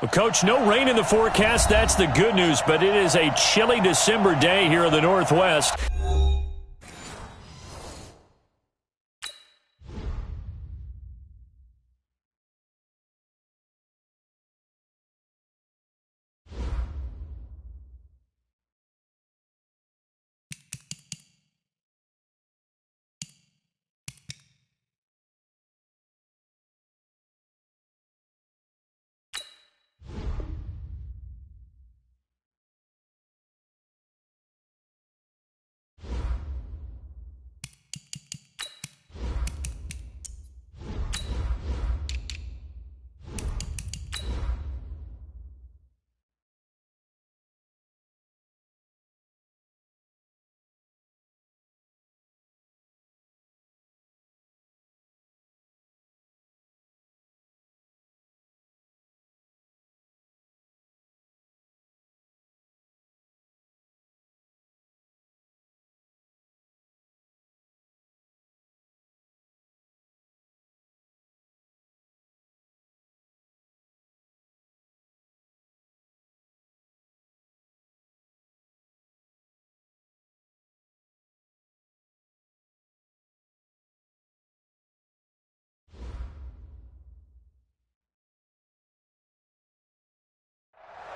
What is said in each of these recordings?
Well, Coach, no rain in the forecast. That's the good news, but it is a chilly December day here in the Northwest.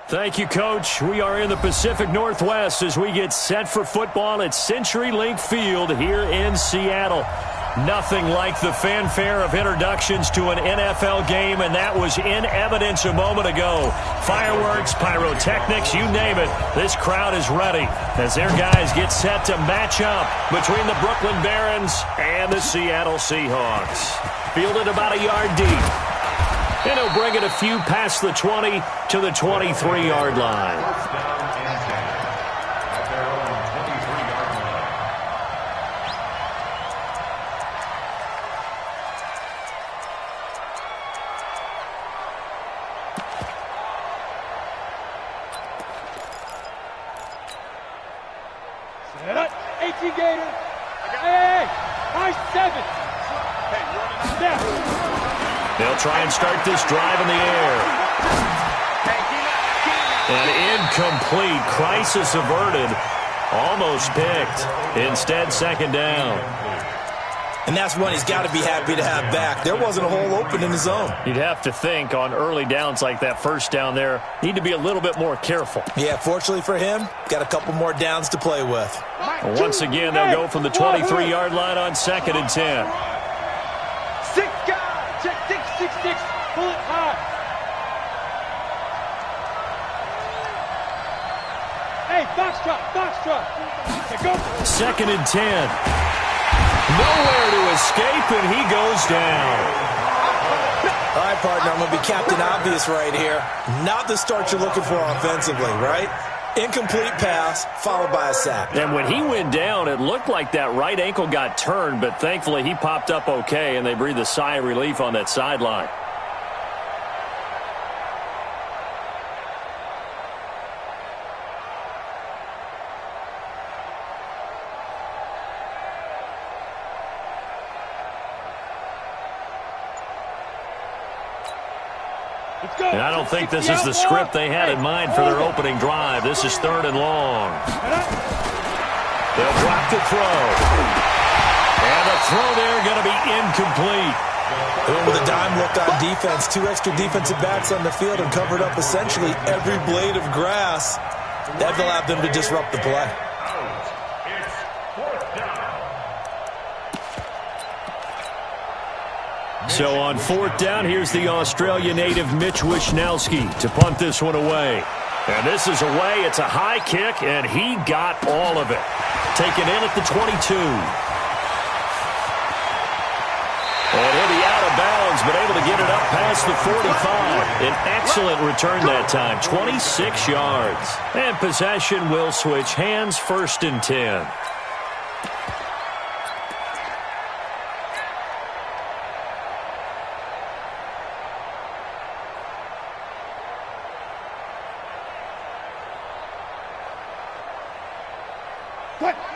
Thank you, Coach. We are in the Pacific Northwest as we get set for football at CenturyLink Field here in Seattle. Nothing like the fanfare of introductions to an NFL game, and that was in evidence a moment ago. Fireworks, pyrotechnics, you name it. This crowd is ready as their guys get set to match up between the Brooklyn Barons and the Seattle Seahawks. Fielded about a yard deep. And he'll bring it a few past the 20 to the 23-yard line. Set up, 18 Gator. Hey, nice 7. Step. They'll try and start this drive in the air. And incomplete. Crisis averted. Almost picked. Instead, second down. And that's one he's got to be happy to have back. There wasn't a hole open in the zone. You'd have to think on early downs like that first down there, need to be a little bit more careful. Yeah, fortunately for him, got a couple more downs to play with. Once again, they'll go from the 23-yard line on 2nd and 10. 6 guys. Check 6, pull it high. Hey, foxtrot. Go. 2nd and 10. Nowhere to escape, and he goes down. All right, partner, I'm going to be Captain Obvious right here. Not the start you're looking for offensively, right? Incomplete pass, followed by a sack. And when he went down, it looked like that right ankle got turned, but thankfully he popped up okay, and they breathed a sigh of relief on that sideline. And I don't think this is the script they had in mind for their opening drive. This is 3rd and long. They'll drop the throw. And the throw there going to be incomplete. With a dime look on defense, 2 extra defensive backs on the field and covered up essentially every blade of grass. That allowed them to disrupt the play. So on 4th down, here's the Australia native Mitch Wishnowsky to punt this one away. And this is away. It's a high kick, and he got all of it. Taken in at the 22. And he'll be out of bounds, but able to get it up past the 45. An excellent return that time, 26 yards. And possession will switch hands, 1st and 10.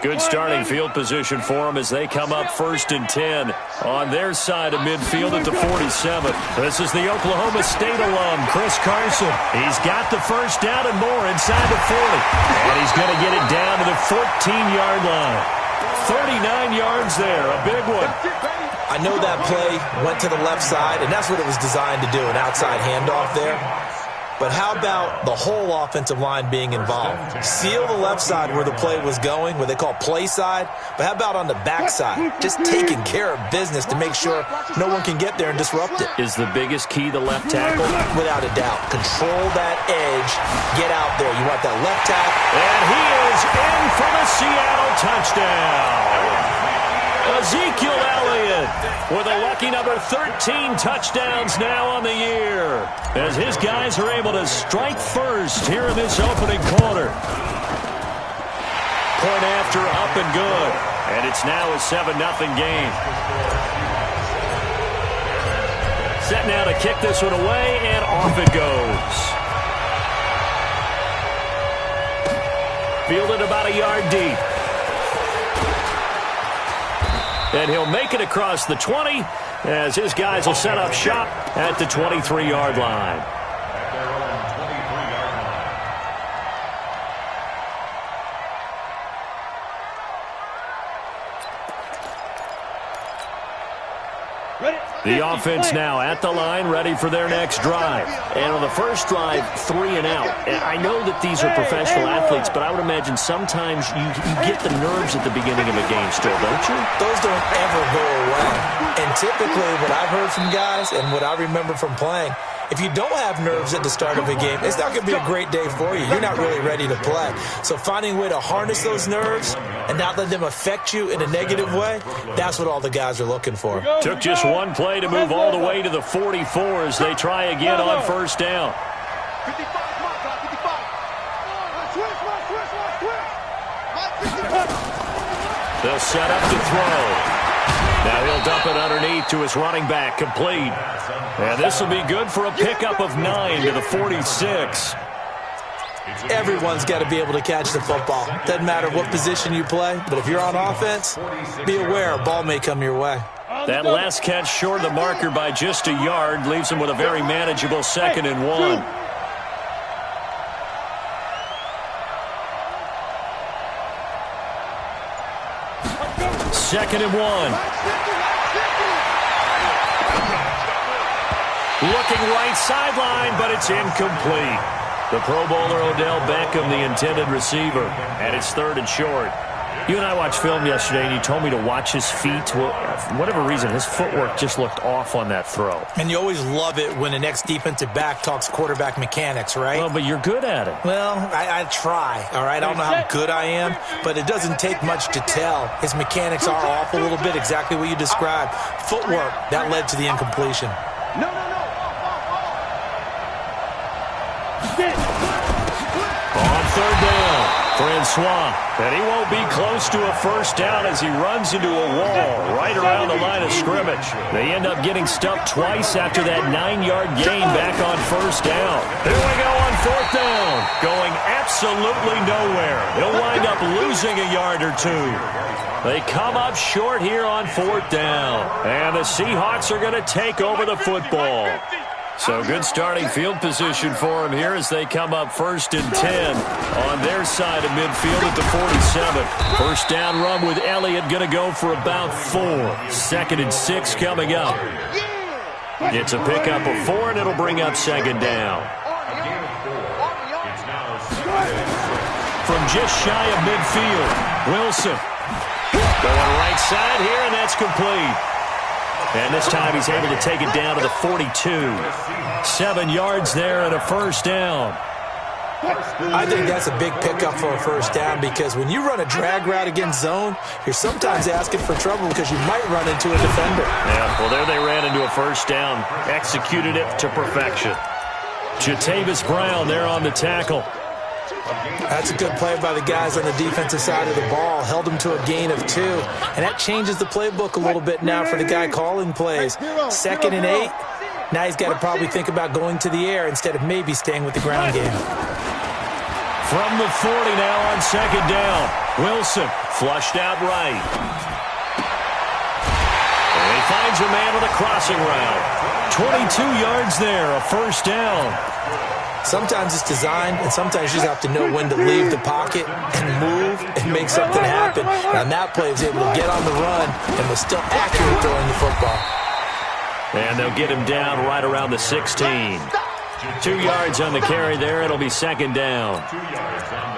Good starting field position for them as they come up 1st and 10 on their side of midfield at the 47. This is the Oklahoma State alum, Chris Carson. He's got the first down and more inside the 40. And he's going to get it down to the 14-yard line. 39 yards there, a big one. I know that play went to the left side, and that's what it was designed to do, an outside handoff there. But how about the whole offensive line being involved? Seal the left side where the play was going, what they call play side. But how about on the back side? Just taking care of business to make sure no one can get there and disrupt it. Is the biggest key the left tackle? Without a doubt. Control that edge. Get out there. You want that left tackle. And he is in for the Seattle touchdown. Ezekiel Elliott with a lucky number 13 touchdowns now on the year as his guys are able to strike first here in this opening quarter. Point after up and good, and it's now a 7-0 game. Set now to kick this one away, and off it goes. Fielded about a yard deep. And he'll make it across the 20 as his guys will set up shop at the 23-yard line. The offense now at the line, ready for their next drive. And on the first drive, 3 and out. And I know that these are professional athletes, but I would imagine sometimes you get the nerves at the beginning of a game still, don't you? Those don't ever go away. And typically what I've heard from guys and what I remember from playing, if you don't have nerves at the start of a game, it's not going to be a great day for you. You're not really ready to play. So finding a way to harness those nerves and not let them affect you in a negative way, that's what all the guys are looking for. Took just one play to move all the way to the 44 as they try again on first down. They'll set up to throw. Now he'll dump it underneath to his running back, complete. And this will be good for a pickup of 9 to the 46. Everyone's got to be able to catch the football. Doesn't matter what position you play, but if you're on offense, be aware a ball may come your way. That last catch short of the marker by just a yard leaves him with a very manageable 2nd and 1. Second and 1. Looking right sideline, but it's incomplete. The Pro Bowler Odell Beckham, the intended receiver, and it's 3rd and short. You and I watched film yesterday, and you told me to watch his feet. Well, for whatever reason, his footwork just looked off on that throw. And you always love it when the next defensive back talks quarterback mechanics, right? Well, but you're good at it. Well, I try, all right? I don't know how good I am, but it doesn't take much to tell. His mechanics are off a little bit, exactly what you described. Footwork, that led to the incompletion. On 3rd down, Francois. And he won't be close to a first down as he runs into a wall right around the line of scrimmage. They end up getting stuffed twice after that 9-yard gain back on first down. Here we go on 4th down. Going absolutely nowhere. He'll wind up losing a yard or 2. They come up short here on 4th down. And the Seahawks are going to take over the football. So good starting field position for them here as they come up 1st and 10 on their side of midfield at the 47. First down run with Elliott going to go for about 4. 2nd and 6 coming up. It's a pickup of 4, and it'll bring up 2nd down. From just shy of midfield, Wilson going right side here, and that's complete. And this time he's able to take it down to the 42. 7 yards there and a first down. I think that's a big pickup for a first down because when you run a drag route against zone, you're sometimes asking for trouble because you might run into a defender. Yeah, well, there they ran into a first down. Executed it to perfection. Jatavis Brown there on the tackle. That's a good play by the guys on the defensive side of the ball. Held them to a gain of 2. And that changes the playbook a little bit now for the guy calling plays. 2nd and 8. Now he's got to probably think about going to the air instead of maybe staying with the ground game. From the 40 now on 2nd down. Wilson flushed out right. And he finds a man on the crossing route. 22 yards there, a first down. Sometimes it's designed, and sometimes you just have to know when to leave the pocket and move and make something happen. And on that play, he was able to get on the run and was still accurate throwing the football. And they'll get him down right around the 16. 2 yards on the carry there. It'll be second down.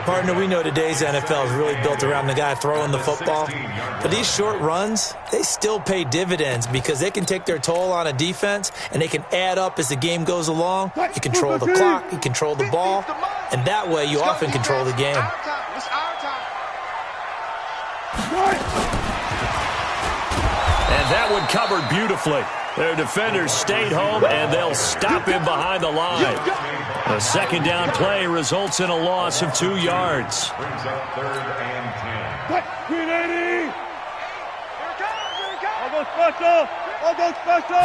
Partner, we know today's NFL is really built around the guy throwing the football. But these short runs, they still pay dividends because they can take their toll on a defense and they can add up as the game goes along. You control the clock, you control the ball, and that way you often control the game. And that one covered beautifully. Their defenders stayed home, and they'll stop him behind the line. A second down play results in a loss of 2 yards. Brings up 3rd and 10. Green 80! I'll go special! I'll go special!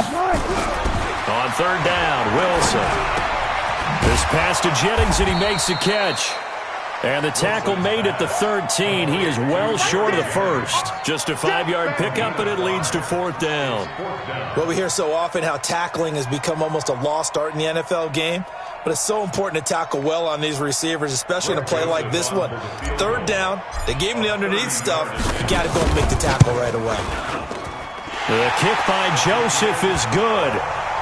On 3rd down, Wilson. This pass to Jennings, and he makes the catch. And the tackle made at the 13. He is well short of the first. Just a 5-yard pickup, and it leads to 4th down. Well, we hear so often how tackling has become almost a lost art in the NFL game. But it's so important to tackle well on these receivers, especially in a play like this one. 3rd down, they gave him the underneath stuff. You got to go and make the tackle right away. The kick by Joseph is good.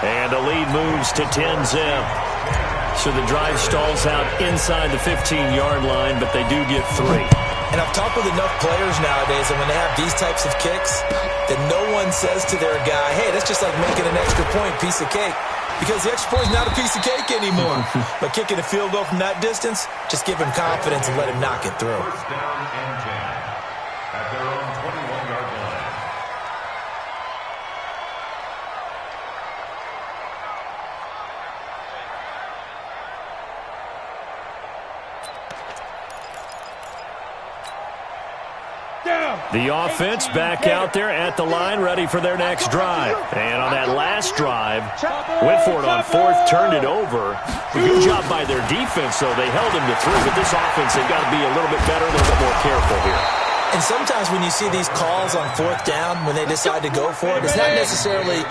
And the lead moves to 10-zip. So the drive stalls out inside the 15-yard line, but they do get 3. And I've talked with enough players nowadays, and when they have these types of kicks, that no one says to their guy, hey, that's just like making an extra point, piece of cake. Because the extra point is not a piece of cake anymore. But kicking a field goal from that distance, just give him confidence and let him knock it through. 1st down and 10 at their own 21-yard line. The offense back out there at the line, ready for their next drive. And on that last drive, went for it on 4th, turned it over. A good job by their defense, though. They held him to 3, but this offense, they've got to be a little bit better, a little bit more careful here. And sometimes when you see these calls on 4th down, when they decide to go for it, it's not necessarily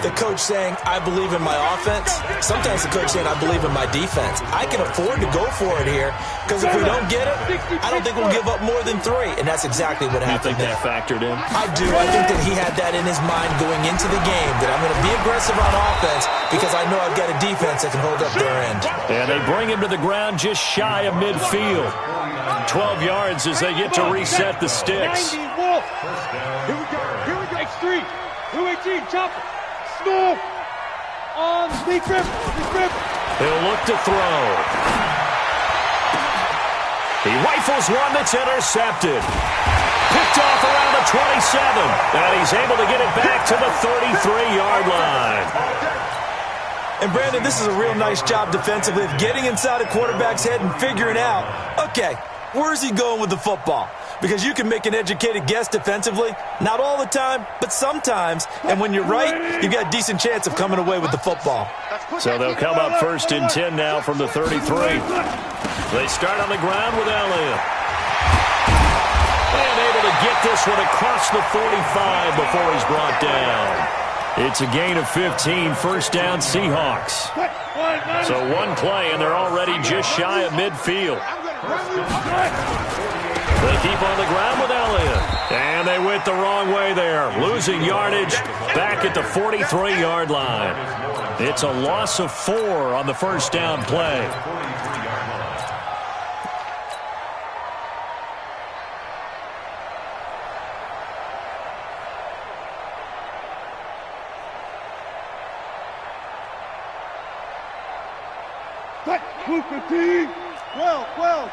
the coach saying, I believe in my offense. Sometimes the coach saying, I believe in my defense. I can afford to go for it here because if we don't get it, I don't think we'll give up more than 3. And that's exactly what happened there. You think that factored in? I do. I think that he had that in his mind going into the game, that I'm going to be aggressive on offense because I know I've got a defense that can hold up their end. And they bring him to the ground just shy of midfield. 12 yards as they get to reset the sticks. Here we go. Here we go. X3. 218. Chopper. Snoop. On the grip. He'll look to throw. He rifles one that's intercepted. Picked off around the 27. And he's able to get it back to the 33-yard line. And, Brandon, this is a real nice job defensively of getting inside a quarterback's head and figuring out, okay, where's he going with the football? Because you can make an educated guess defensively. Not all the time, but sometimes. And when you're right, you've got a decent chance of coming away with the football. So they'll come up 1st and 10 now from the 33. They start on the ground with Elliott. And able to get this one across the 45 before he's brought down. It's a gain of 15, 1st down Seahawks. So one play, and they're already just shy of midfield. They keep on the ground with Elliott. And they went the wrong way there, losing yardage back at the 43-yard line. It's a loss of 4 on the 1st down play. Well.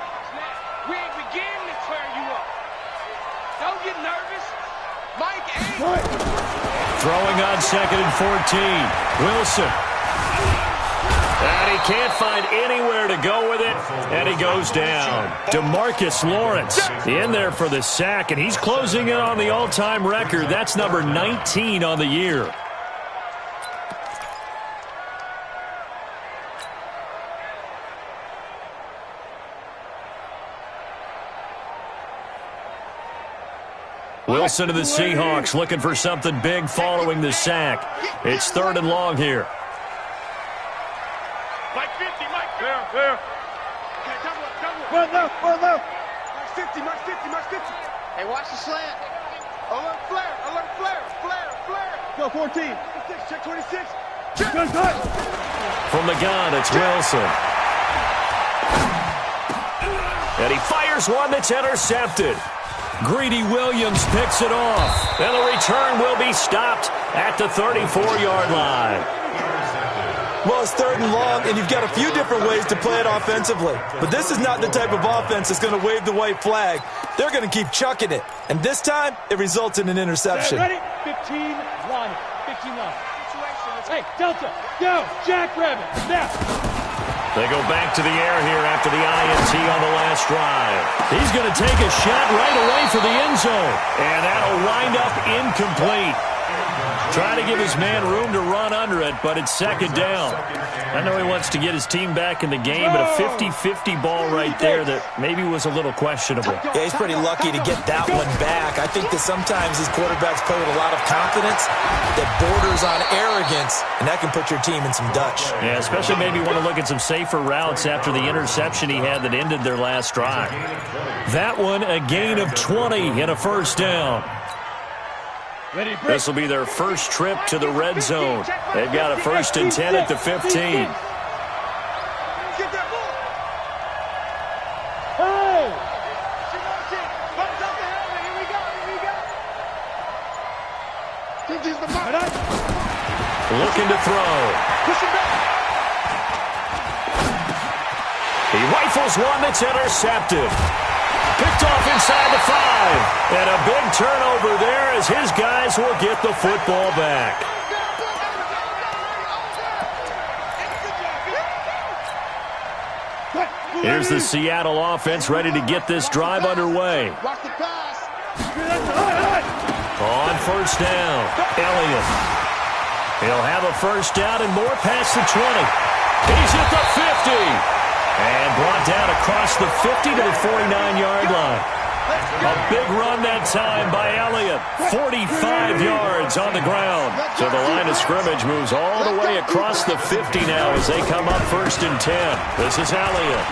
We ain't beginning to turn you up. Don't get nervous. Mike ain't. Throwing on 2nd and 14. Wilson. And he can't find anywhere to go with it, and he goes down. DeMarcus Lawrence in there for the sack, and he's closing in on the all-time record. That's number 19 on the year. Wilson to the Seahawks, looking for something big following the sack. It's 3rd and long here. Mike 50, Mike 50. There. Okay, One left. Mike 50, Mike 50, Mike 50. Hey, watch the slant. Alert flare. Go 14. Check 26. Gun cut. From the gun, it's Wilson. And he fires one that's intercepted. Greedy Williams picks it off. And the return will be stopped at the 34-yard line. Well, it's 3rd and long, and you've got a few different ways to play it offensively. But this is not the type of offense that's going to wave the white flag. They're going to keep chucking it. And this time, it results in an interception. Ready? 15 line. 15 line. Hey, Delta, go. Jackrabbit, now. They go back to the air here after the INT on the last drive. He's going to take a shot right away for the end zone. And that'll wind up incomplete. Trying to give his man room to run under it, but it's 2nd down. I know he wants to get his team back in the game, but a 50-50 ball right there that maybe was a little questionable. Yeah, he's pretty lucky to get that one back. I think that sometimes these quarterbacks play with a lot of confidence that borders on arrogance, and that can put your team in some Dutch. Yeah, especially maybe want to look at some safer routes after the interception he had that ended their last drive. That one, a gain of 20 and a 1st down. This will be their first trip to the red zone. They've got a 1st and 10 at the 15. Get that ball. Hey! Buttons off the helmet. Here we go. This is the mark. Looking to throw. Push it back. He rifles one that's intercepted. Picked off inside the 5. And a big turnover there as his guys will get the football back. Here's the Seattle offense ready to get this drive underway. Watch the pass. On 1st down, Elliott. He'll have a 1st down and more past the 20. He's at the 50. And brought down across the 50 to the 49-yard line. A big run that time by Elliott. 45 yards on the ground. So the line of scrimmage moves all the way across the 50 now as they come up 1st and 10. This is Elliott.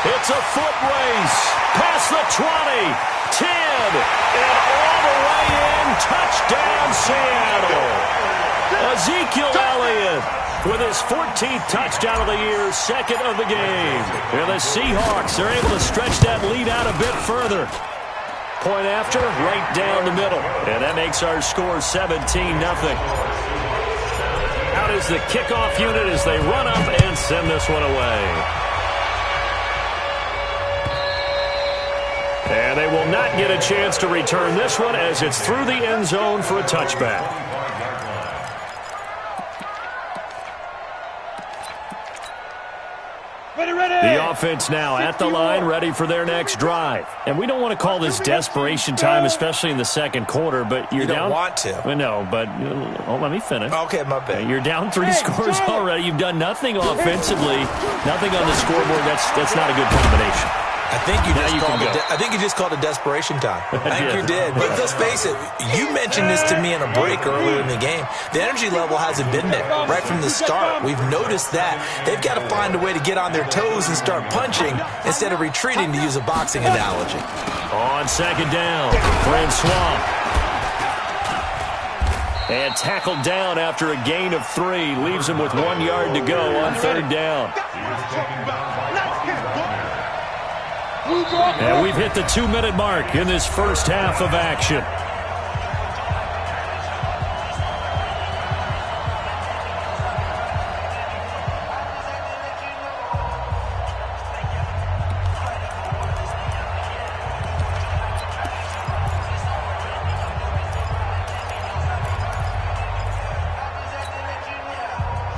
It's a foot race. Past the 20, 10, and all the way in. Touchdown, Seattle. Ezekiel Elliott with his 14th touchdown of the year, 2nd of the game. And the Seahawks are able to stretch that lead out a bit further. Point after, right down the middle. And that makes our score 17-0. Out is the kickoff unit as they run up and send this one away. And they will not get a chance to return this one as it's through the end zone for a touchback. The offense now at the line, ready for their next drive. And we don't want to call this desperation time, especially in the 2nd quarter, but you're down. You don't want to. No, but let me finish. Okay, my bad. You're down 3 scores already. You've done nothing offensively, nothing on the scoreboard. That's not a good combination. I think you just called it desperation time. I think you did. But let's face it, you mentioned this to me in a break earlier in the game. The energy level hasn't been there right from the start. We've noticed that. They've got to find a way to get on their toes and start punching instead of retreating, to use a boxing analogy. On 2nd down, Francois. And tackled down after a gain of 3. Leaves him with 1 yard to go on 3rd down. And we've hit the 2-minute mark in this first half of action.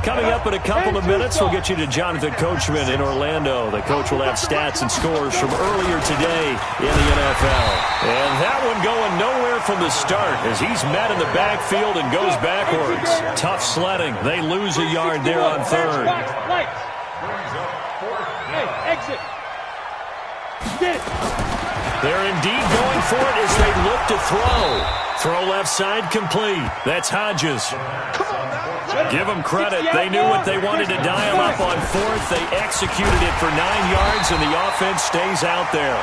Coming up in a couple of minutes, we'll get you to Jonathan Coachman in Orlando. The coach will have stats and scores from earlier today in the NFL. And that one going nowhere from the start as he's met in the backfield and goes backwards. Tough sledding. They lose a yard there on 3rd. Hey, exit. Get it. They're indeed going for it as they look to throw. Throw left side complete. That's Hodges. Give them credit. They knew what they wanted to dial up on fourth. They executed it for 9 yards, and the offense stays out there.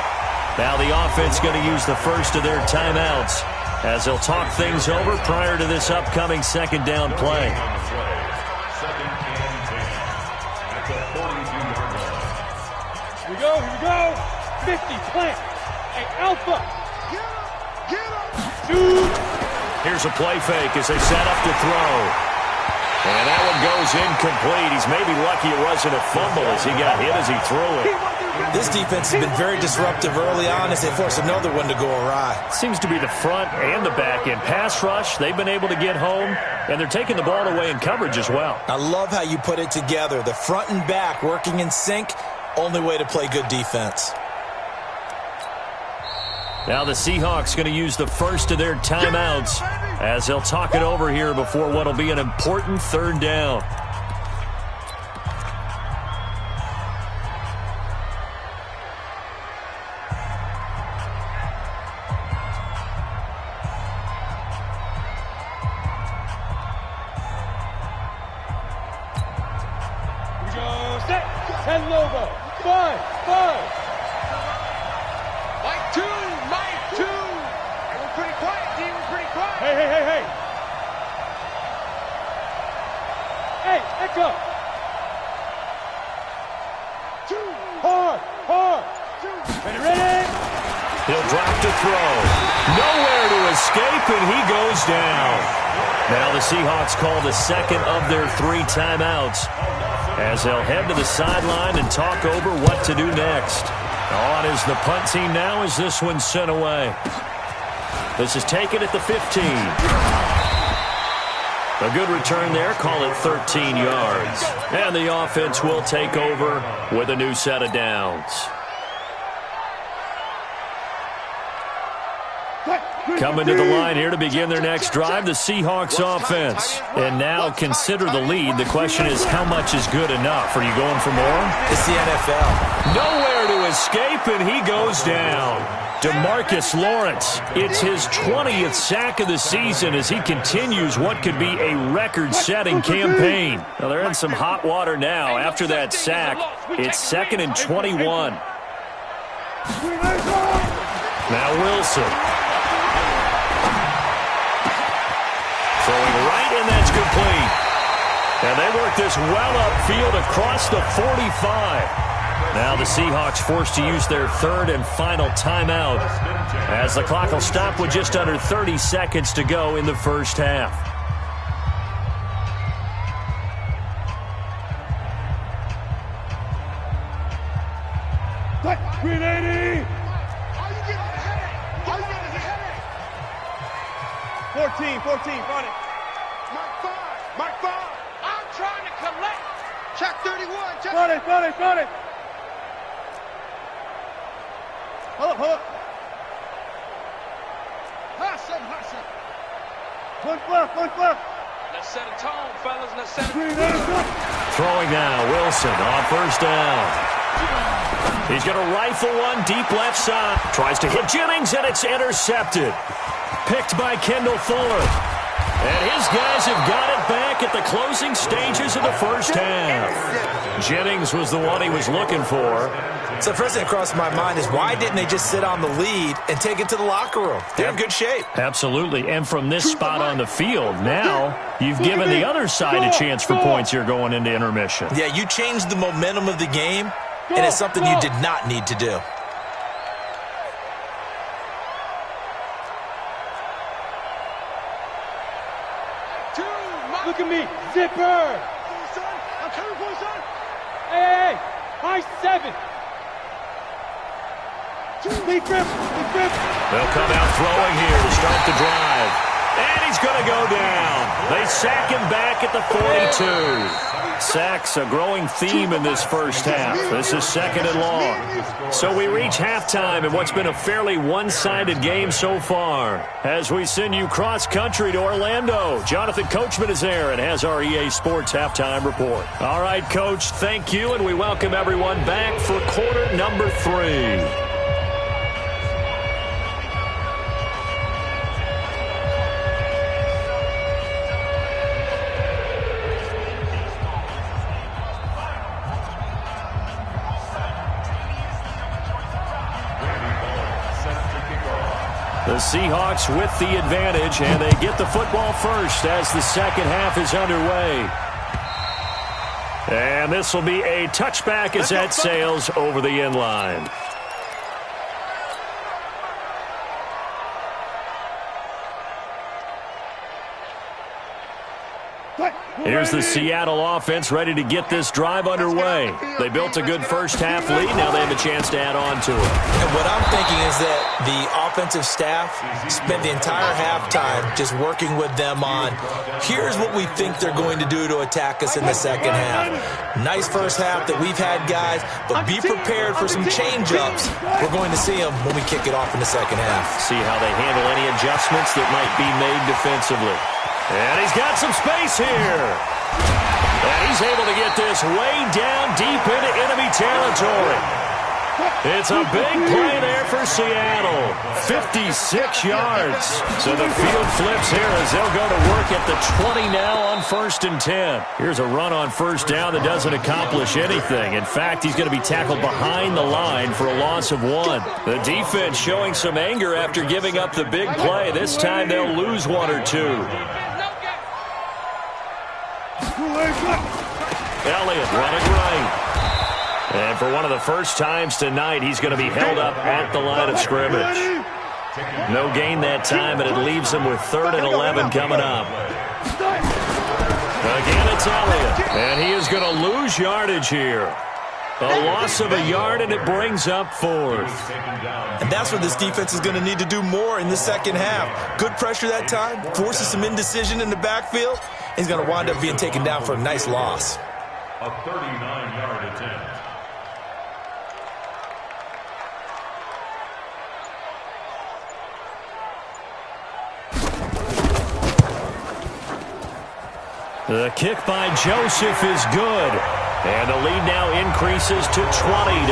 Now the offense going to use the first of their timeouts as they'll talk things over prior to this upcoming second down play. Here we go, 50, plant. Hey, Alpha. Get him. Shoot. Here's a play fake as they set up to throw. And that one goes incomplete. He's maybe lucky it wasn't a fumble as he got hit as he threw it. This defense has been very disruptive early on as they force another one to go awry. Seems to be the front and the back end. Pass rush, they've been able to get home, and they're taking the ball away in coverage as well. I love how you put it together. The front and back working in sync, only way to play good defense. Now the Seahawks going to use the first of their timeouts as they'll talk it over here before what will be an important third down. Set. 10 Lobo. 5. Mike 2. Hey, we're pretty quiet, D. We're pretty quiet. Hey. Hey, Echo. 2. Hard. Ready? He'll drop to throw. Nowhere to escape, and he goes down. Now the Seahawks call the second of their 3 timeouts as they'll head to the sideline and talk over what to do next. On is the punt team now as this one's sent away. This is taken at the 15. A good return there, call it 13 yards. And the offense will take over with a new set of downs. Coming to the line here to begin their next drive, the Seahawks offense. And now consider the lead. The question is, how much is good enough? Are you going for more? It's the NFL. Nowhere to escape, and he goes down. DeMarcus Lawrence, it's his 20th sack of the season as he continues what could be a record-setting campaign. Now, they're in some hot water now. After that sack, it's 2nd and 21. Now Wilson. Throwing right, and that's complete. And they work this well upfield across the 45. Now the Seahawks forced to use their 3rd and final timeout as the clock will stop with just under 30 seconds to go in the first half. Green 80. All you get is a headache. 14, front it. Mike 5. I'm trying to collect. Check 31. Front it. Hold up. Hustle. One flip. Let's set a tone, fellas. Let's set a Green 80. Throwing now, Wilson on first down. He's going to rifle one deep left side. Tries to hit Jennings, and it's intercepted. Picked by Kendall Fuller. And his guys have got it back at the closing stages of the first half. Jennings was the one he was looking for. So the first thing that crossed my mind is why didn't they just sit on the lead and take it to the locker room? They're in good shape. Absolutely. And from this spot on the field, now you've given the other side a chance for points here going into intermission. Yeah, you changed the momentum of the game, and it's something you did not need to do. Look at me, zipper. I'm coming for you, son. Hey, high 7. Big grip. They'll come out throwing here to start the drive. And he's going to go down. They sack him back at the 42. Sacks a growing theme in this first half. This is 2nd and long. So we reach halftime in what's been a fairly one-sided game so far. As we send you cross-country to Orlando, Jonathan Coachman is there and has our EA Sports halftime report. All right, Coach, thank you, and we welcome everyone back for quarter number 3. The Seahawks with the advantage, and they get the football first as the second half is underway. And this will be a touchback as that sails over the end line. Here's the Seattle offense ready to get this drive underway. They built a good first half lead. Now they have a chance to add on to it. And what I'm thinking is that the offensive staff spent the entire halftime just working with them on, here's what we think they're going to do to attack us in the second half. Nice first half that we've had, guys, but be prepared for some change-ups. We're going to see them when we kick it off in the second half. See how they handle any adjustments that might be made defensively. And he's got some space here. And he's able to get this way down deep into enemy territory. It's a big play there for Seattle. 56 yards. So the field flips here as they'll go to work at the 20 now on 1st and 10. Here's a run on first down that doesn't accomplish anything. In fact, he's going to be tackled behind the line for a loss of 1. The defense showing some anger after giving up the big play. This time they'll lose 1 or 2. Elliott running right. And for one of the first times tonight, he's going to be held up at the line of scrimmage. No gain that time, and it leaves him with 3rd and 11 coming up. Again, it's Elliott. And he is going to lose yardage here. A loss of a yard, and it brings up 4th. And that's what this defense is going to need to do more in the second half. Good pressure that time, forces some indecision in the backfield. He's going to wind up being taken down for a nice loss. A 39-yard attempt. The kick by Joseph is good. And the lead now increases to 20-0.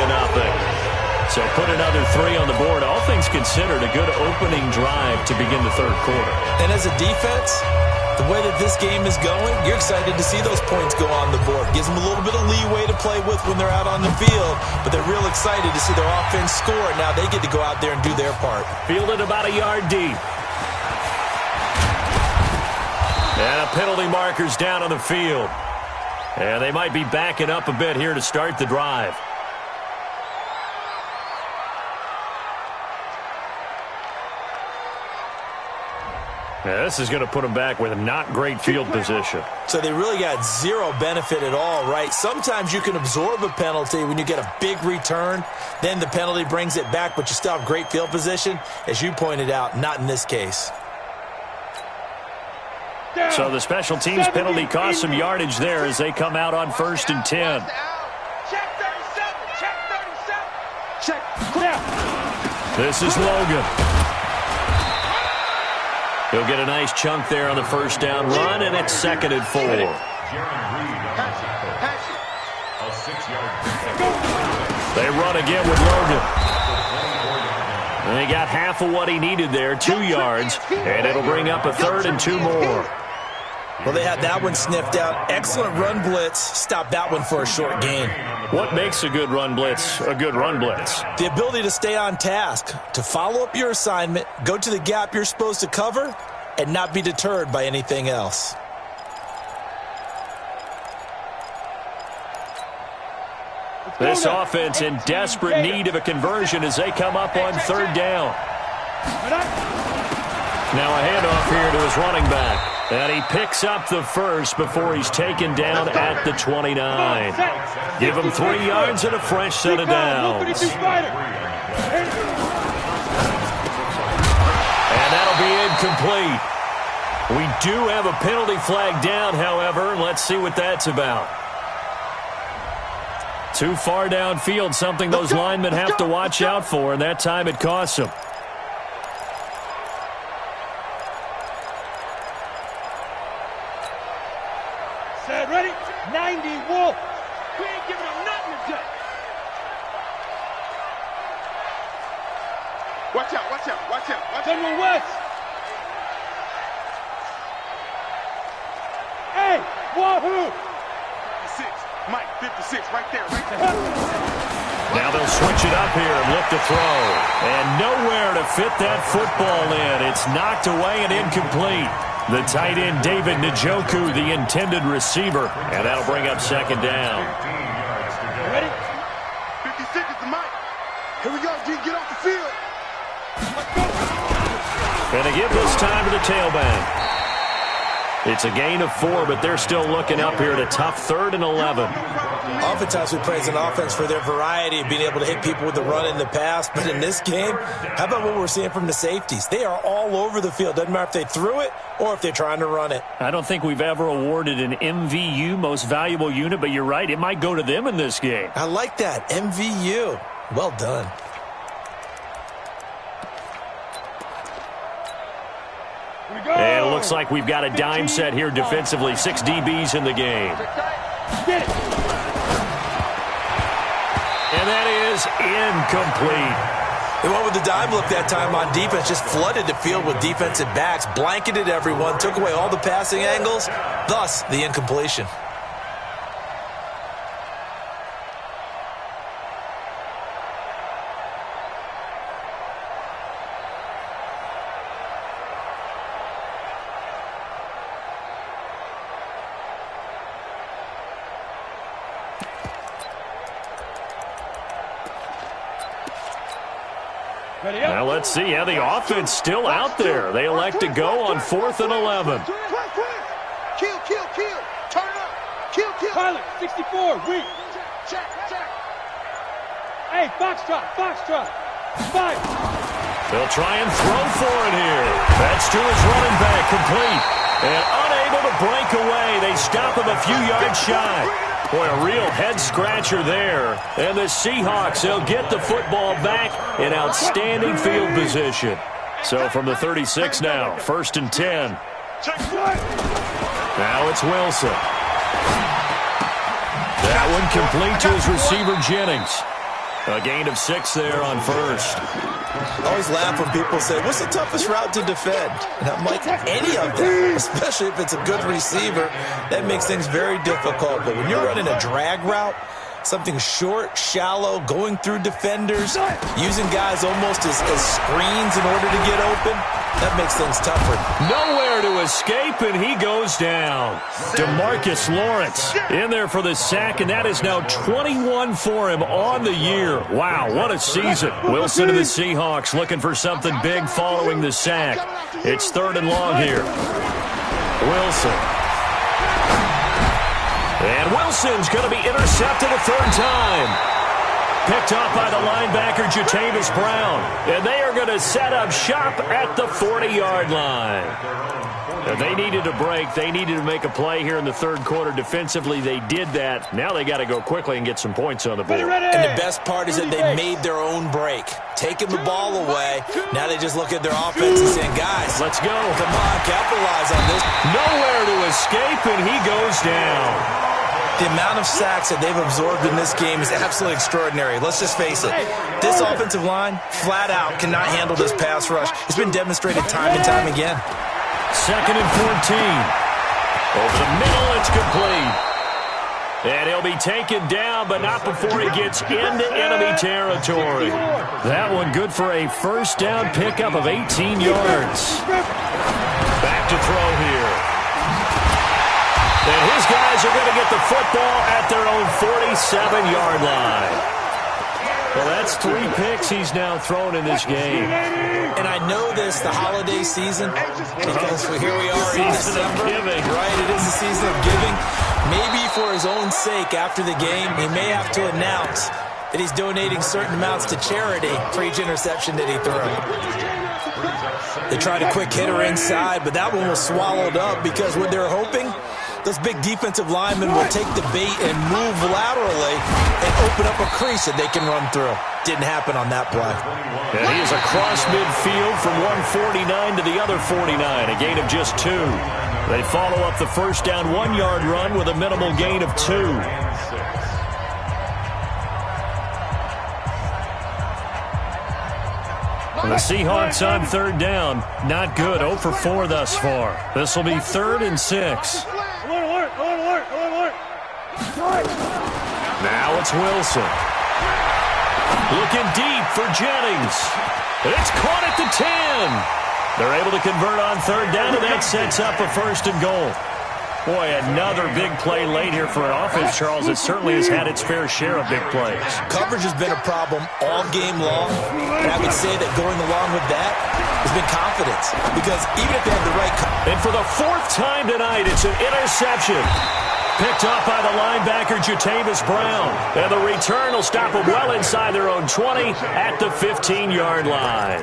So put another 3 on the board. All things considered, a good opening drive to begin the third quarter. And as a defense, the way that this game is going, you're excited to see those points go on the board. Gives them a little bit of leeway to play with when they're out on the field, but they're real excited to see their offense score. Now they get to go out there and do their part. Fielded about a yard deep. And a penalty marker's down on the field. And they might be backing up a bit here to start the drive. Now, this is going to put them back with not great field position. So they really got zero benefit at all, right? Sometimes you can absorb a penalty when you get a big return. Then the penalty brings it back, but you still have great field position. As you pointed out, not in this case. So the special teams penalty cost some yardage there as they come out on 1st and 10. Check 37. Check 37. Check. Now. This is Logan. He'll get a nice chunk there on the first down run, and it's 2nd and 4. They run again with Logan. And he got half of what he needed there, 2 yards, and it'll bring up a 3rd and 2 more. Well, they had that one sniffed out. Excellent run blitz. Stop that one for a short gain. What makes a good run blitz a good run blitz? The ability to stay on task, to follow up your assignment, go to the gap you're supposed to cover, and not be deterred by anything else. This offense in desperate need of a conversion as they come up on 3rd down. Now a handoff here to his running back. And he picks up the first before he's taken down at the 29. Give him 3 yards and a fresh set of downs. And that'll be incomplete. We do have a penalty flag down, however, and let's see what that's about. Too far downfield, something those linemen have to watch out for, and that time it costs them. Set, ready? 90 Wolf. We ain't giving them nothing to do. Watch out, watch out, watch out, watch out. General West. Hey, Wahoo. 56, Mike, 56, right there, right there. Now they'll switch it up here and look to throw. And nowhere to fit that football in. It's knocked away and incomplete. The tight end, David Njoku, the intended receiver. And that'll bring up second down. Ready? 50 seconds to Mike. Here we go, G. Get off the field. Let's go. And they give this time to the tailback. It's a gain of 4, but they're still looking up here at a tough 3rd and 11. Oftentimes we praise an offense for their variety of being able to hit people with the run in the pass. But in this game, how about what we're seeing from the safeties? They are all over the field. Doesn't matter if they threw it or if they're trying to run it. I don't think we've ever awarded an MVU, most valuable unit, but you're right. It might go to them in this game. I like that. MVU. Well done. And it looks like we've got a dime set here defensively. 6 DBs in the game. Get it. And that is incomplete. They went with the dime look that time on defense, just flooded the field with defensive backs, blanketed everyone, took away all the passing angles, thus the incompletion. Now let's see. Yeah, the offense still out there. They elect to go on 4th and 11. Kill. Turn it up. Kill. Pilot, 64, weak. Check. Hey, foxtrot. 5. They'll try and throw for it here. That's to his running back, complete. And unable to break away. They stop him a few yards shy. Boy, a real head-scratcher there. And the Seahawks, they'll get the football back in outstanding field position. So from the 36 now, 1st and 10. Now it's Wilson. That one complete to his receiver, Jennings. A gain of 6 there on 1st. I always laugh when people say, what's the toughest route to defend? And I'm like, any of them, especially if it's a good receiver. That makes things very difficult. But when you're running a drag route, something short, shallow, going through defenders, using guys almost as screens in order to get open, that makes things tougher. Nowhere to escape, and he goes down. DeMarcus Lawrence in there for the sack, and that is now 21 for him on the year. Wow, what a season. Wilson to the Seahawks looking for something big following the sack. It's 3rd and long here. Wilson. And Wilson's going to be intercepted a 3rd time. Picked off by the linebacker, Jatavis Brown. And they are going to set up shop at the 40-yard line. Now, they needed a break. They needed to make a play here in the 3rd quarter. Defensively, they did that. Now they got to go quickly and get some points on the board. And the best part is that they made their own break. Taking the ball away. Now they just look at their offense and saying, guys, let's go. Come on, capitalize on this. Nowhere to escape, and he goes down. The amount of sacks that they've absorbed in this game is absolutely extraordinary. Let's just face it. This offensive line, flat out, cannot handle this pass rush. It's been demonstrated time and time again. 2nd and 14. Over the middle, it's complete. And he'll be taken down, but not before he gets into enemy territory. That one good for a 1st down pickup of 18 yards. Back to throw here. And his guys are going to get the football at their own 47-yard line. Well, that's 3 picks he's now thrown in this game. And I know this, the holiday season, because here we are in December. Right, it is the season of giving. Maybe for his own sake, after the game, he may have to announce that he's donating certain amounts to charity for each interception that he threw. They tried a quick hitter inside, but that one was swallowed up because what they're hoping, those big defensive linemen will take the bait and move laterally and open up a crease that they can run through. Didn't happen on that play. And he is across midfield from 149 to the other 49, a gain of just 2. They follow up the 1st down 1-yard run with a minimal gain of 2. And the Seahawks on 3rd down. Not good. 0 for 4 thus far. This will be 3rd and 6. Alert. Now it's Wilson. Looking deep for Jennings. It's caught at the 10. They're able to convert on third down, and that sets up a 1st and goal. Boy, another big play late here for an offense, Charles, that certainly has had its fair share of big plays. Coverage has been a problem all game long, and I would say that going along with that has been confidence, because even if they have the right... And for the 4th time tonight, it's an interception. Picked up by the linebacker, Jatavis Brown. And the return will stop them well inside their own 20 at the 15-yard line.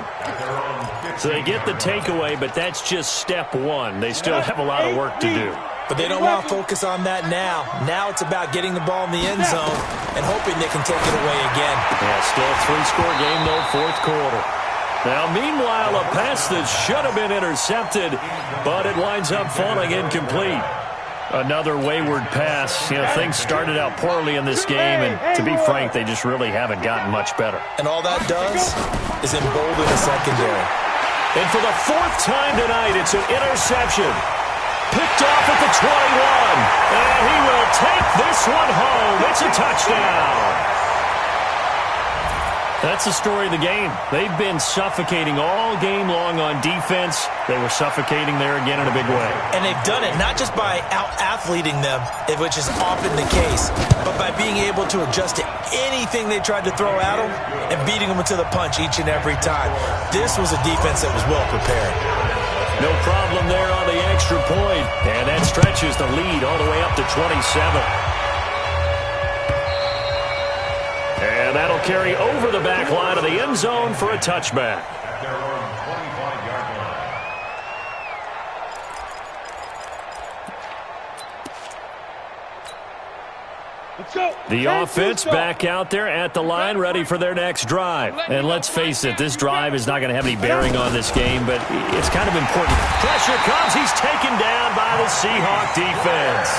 So they get the takeaway, but that's just step one. They still have a lot of work to do. But they don't want to focus on that now. Now it's about getting the ball in the end zone and hoping they can take it away again. Yeah, still a 3-score game, though, 4th quarter. Now, meanwhile, a pass that should have been intercepted, but it winds up falling incomplete. Another wayward pass. You know, things started out poorly in this game, and to be frank, they just really haven't gotten much better. And all that does is embolden the secondary. And for the 4th time tonight, it's an interception. Picked off at the 21. And he will take this one home. It's a touchdown. That's the story of the game. They've been suffocating all game long on defense. They were suffocating there again in a big way. And they've done it not just by out-athleting them, which is often the case, but by being able to adjust to anything they tried to throw at them and beating them to the punch each and every time. This was a defense that was well prepared. No problem there on the extra point. And that stretches the lead all the way up to 27. And that'll carry over the back line of the end zone for a touchback. At their own 25-yard line. Let's go. The offense back out there at the line, ready for their next drive. And let's face it, this drive is not going to have any bearing on this game, but it's kind of important. Pressure comes. He's taken down by the Seahawk defense.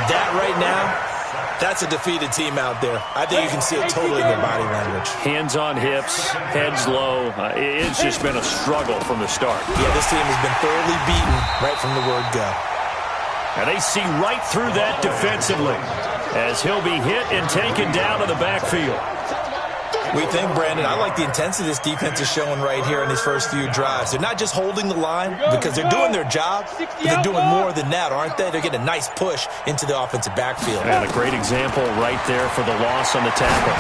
That right now, that's a defeated team out there. I think you can see it totally in their body language. Hands on hips, heads low. It's just been a struggle from the start. Yeah, this team has been thoroughly beaten right from the word go. And they see right through that defensively as he'll be hit and taken down to the backfield. We think, Brandon, I like the intensity this defense is showing right here in these first few drives. They're not just holding the line because they're doing their job, but they're doing more than that, aren't they? They're getting a nice push into the offensive backfield. And a great example right there for the loss on the tackle.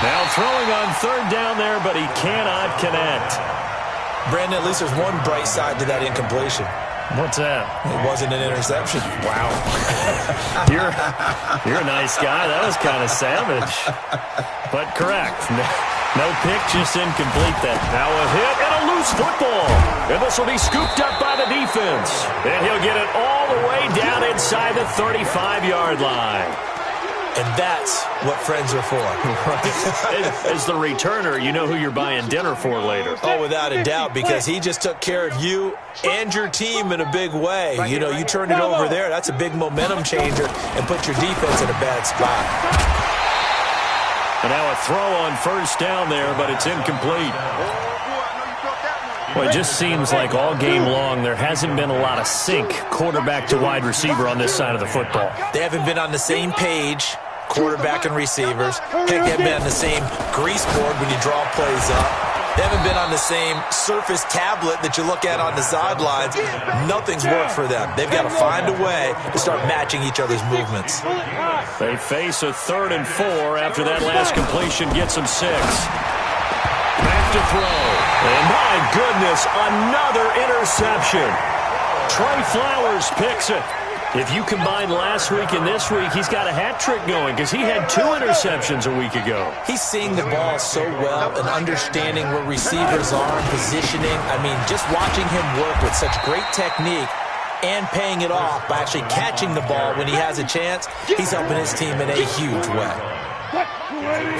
Now throwing on third down there, but he cannot connect. Brandon, at least there's one bright side to that incompletion. What's that? It wasn't an interception. Wow. You're a nice guy. That was kind of savage. But correct. No pick, just incomplete then. Now a hit and a loose football. And this will be scooped up by the defense. And he'll get it all the way down inside the 35-yard line. And that's what friends are for. As the returner, you know who you're buying dinner for later. Oh, without a doubt, because he just took care of you and your team in a big way. You know, you turned it over there. That's a big momentum changer and put your defense in a bad spot. And now a throw on first down there, but it's incomplete. Well, it just seems like all game long there hasn't been a lot of sync quarterback to wide receiver on this side of the football. They haven't been on the same page, quarterback and receivers. Heck, they haven't been on the same grease board when you draw plays up. They haven't been on the same surface tablet that you look at on the sidelines. Nothing's worked for them. They've got to find a way to start matching each other's movements. They face a 3rd and 4 after that last completion gets them 6. Back to throw. And my goodness, another interception. Trey Flowers picks it. If you combine last week and this week, he's got a hat trick going because he had 2 interceptions a week ago. He's seeing the ball so well and understanding where receivers are and positioning. I mean, just watching him work with such great technique and paying it off by actually catching the ball when he has a chance, he's helping his team in a huge way.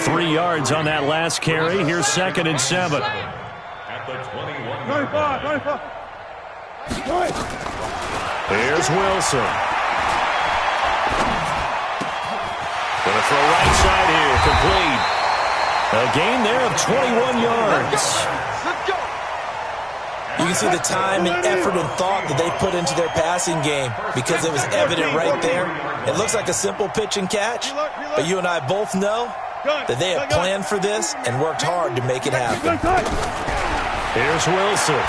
3 yards on that last carry. Here's 2nd and 7. At the 21. 95. Here's Wilson. Gonna throw right side here, complete. A gain there of 21 yards. You can see the time and effort and thought that they put into their passing game because it was evident right there. It looks like a simple pitch and catch, but you and I both know that they have planned for this and worked hard to make it happen. Here's Wilson.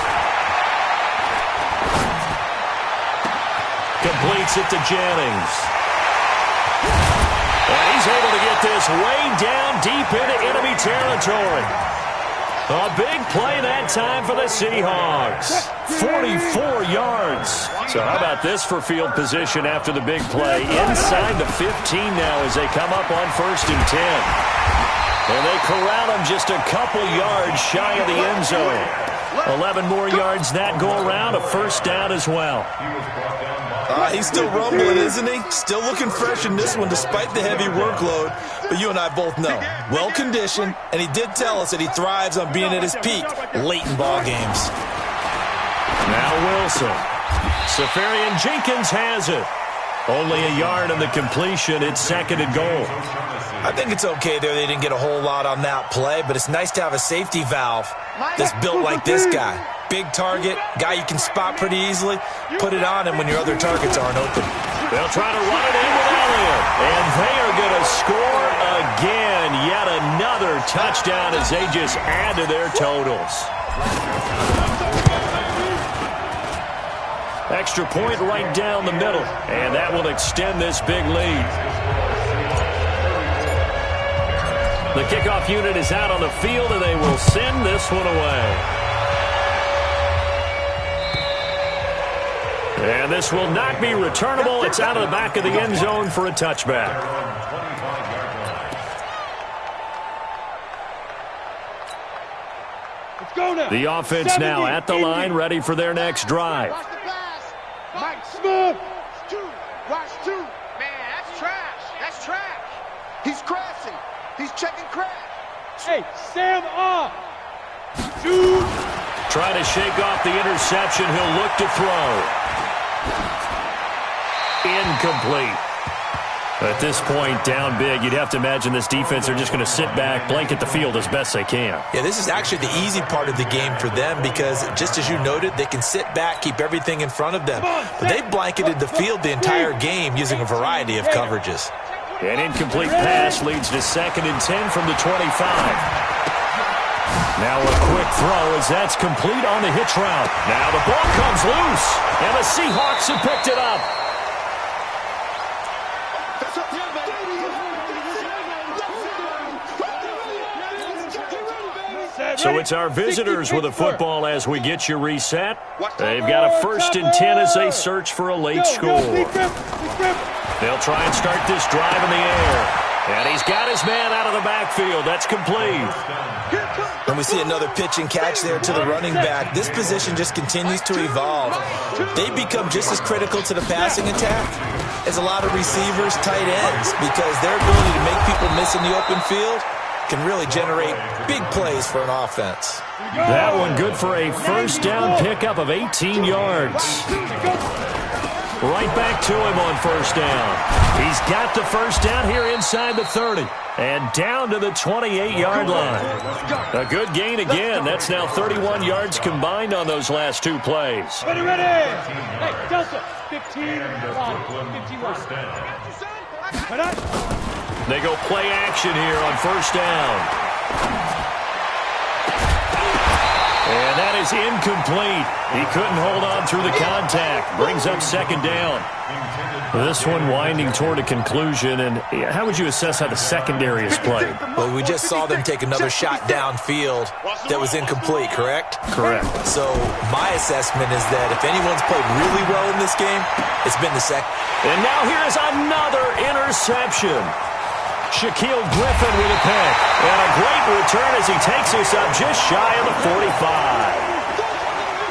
Completes it to Jennings. And he's able to get this way down deep into enemy territory. A big play that time for the Seahawks. 44 yards. So how about this for field position after the big play? Inside the 15 now as they come up on 1st and 10. And they corral him just a couple yards shy of the end zone. 11 more yards that go around, a 1st down as well. He's still rumbling, isn't he? Still looking fresh in this one despite the heavy workload. But you and I both know, well-conditioned, and he did tell us that he thrives on being at his peak late in ball games. Now Wilson. Safarian Jenkins has it. Only a yard on the completion. It's 2nd and goal. I think it's okay there. They didn't get a whole lot on that play, but it's nice to have a safety valve that's built like this guy. Big target, guy you can spot pretty easily. Put it on him when your other targets aren't open. They'll try to run it in with Elliott. And they are going to score again. Yet another touchdown as they just add to their totals. Extra point right down the middle. And that will extend this big lead. The kickoff unit is out on the field, and they will send this one away. And this will not be returnable. It's out of the back of the end zone for a touchback. Let's go now. The offense now at the line, ready for their next drive. Watch the pass. Mike Smith. Watch 2. Man, that's trash. That's trash. He's crashing. He's checking crash. Hey, Sam off. 2. Trying to shake off the interception. He'll look to throw. Incomplete. At this point, down big, you'd have to imagine this defense are just going to sit back, blanket the field as best they can. Yeah, this is actually the easy part of the game for them because, just as you noted, they can sit back, keep everything in front of them. But they blanketed the field the entire game using a variety of coverages. An incomplete pass leads to 2nd and 10 from the 25. Now a quick throw as that's complete on the hitch route. Now the ball comes loose, and the Seahawks have picked it up. So it's our visitors with a football as we get you reset. They've got a 1st and 10 as they search for a late score. They'll try and start this drive in the air. And he's got his man out of the backfield. That's complete. And we see another pitch and catch there to the running back. This position just continues to evolve. They become just as critical to the passing attack as a lot of receivers, tight ends, because their ability to make people miss in the open field can really generate big plays for an offense. That one good for a 1st down pickup of 18 yards. Right back to him on 1st down. He's got the 1st down here inside the 30. And down to the 28-yard line. A good gain again. That's now 31 yards combined on those last 2 plays. Ready. Hey, Delta. 15. 51. They go play action here on 1st down. And that is incomplete. He couldn't hold on through the contact. Brings up 2nd down. This one winding toward a conclusion. And how would you assess how the secondary is played? Well, we just saw them take another shot downfield that was incomplete, correct? Correct. So my assessment is that if anyone's played really well in this game, it's been the second. And now here's another interception. Shaquille Griffin with a pick. And a great return as he takes us up just shy of the 45.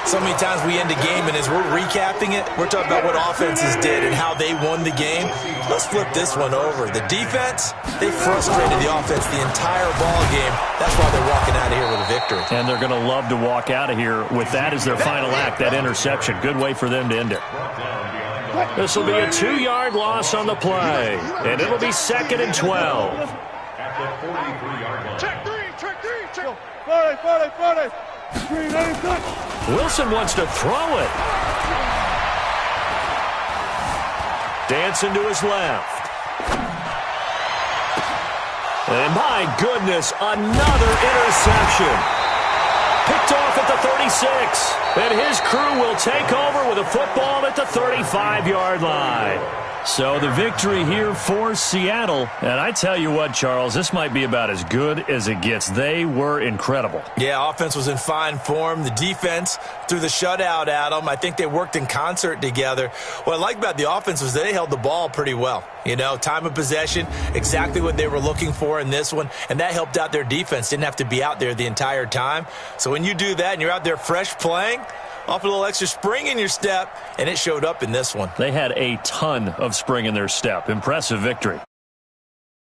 So many times we end a game, and as we're recapping it, we're talking about what offenses did and how they won the game. Let's flip this one over. The defense, they frustrated the offense the entire ball game. That's why they're walking out of here with a victory. And they're going to love to walk out of here with that as their final act, that interception. Good way for them to end it. This will be a 2-yard loss on the play, and it'll be 2nd and 12. At the 43-yard line. Check 3. 40. Wilson wants to throw it. Dancing to his left. And my goodness, another interception. Picked off at the 36. And his crew will take over with a football at the 35-yard line. So the victory here for Seattle. And I tell you what, Charles, this might be about as good as it gets. They were incredible. Yeah, offense was in fine form. The defense threw the shutout at them. I think they worked in concert together. What I like about the offense was they held the ball pretty well. You know, time of possession, exactly what they were looking for in this one. And that helped out their defense. Didn't have to be out there the entire time. So when you do that and you're out there fresh playing, off a little extra spring in your step, and it showed up in this one. They had a ton of spring in their step. Impressive victory.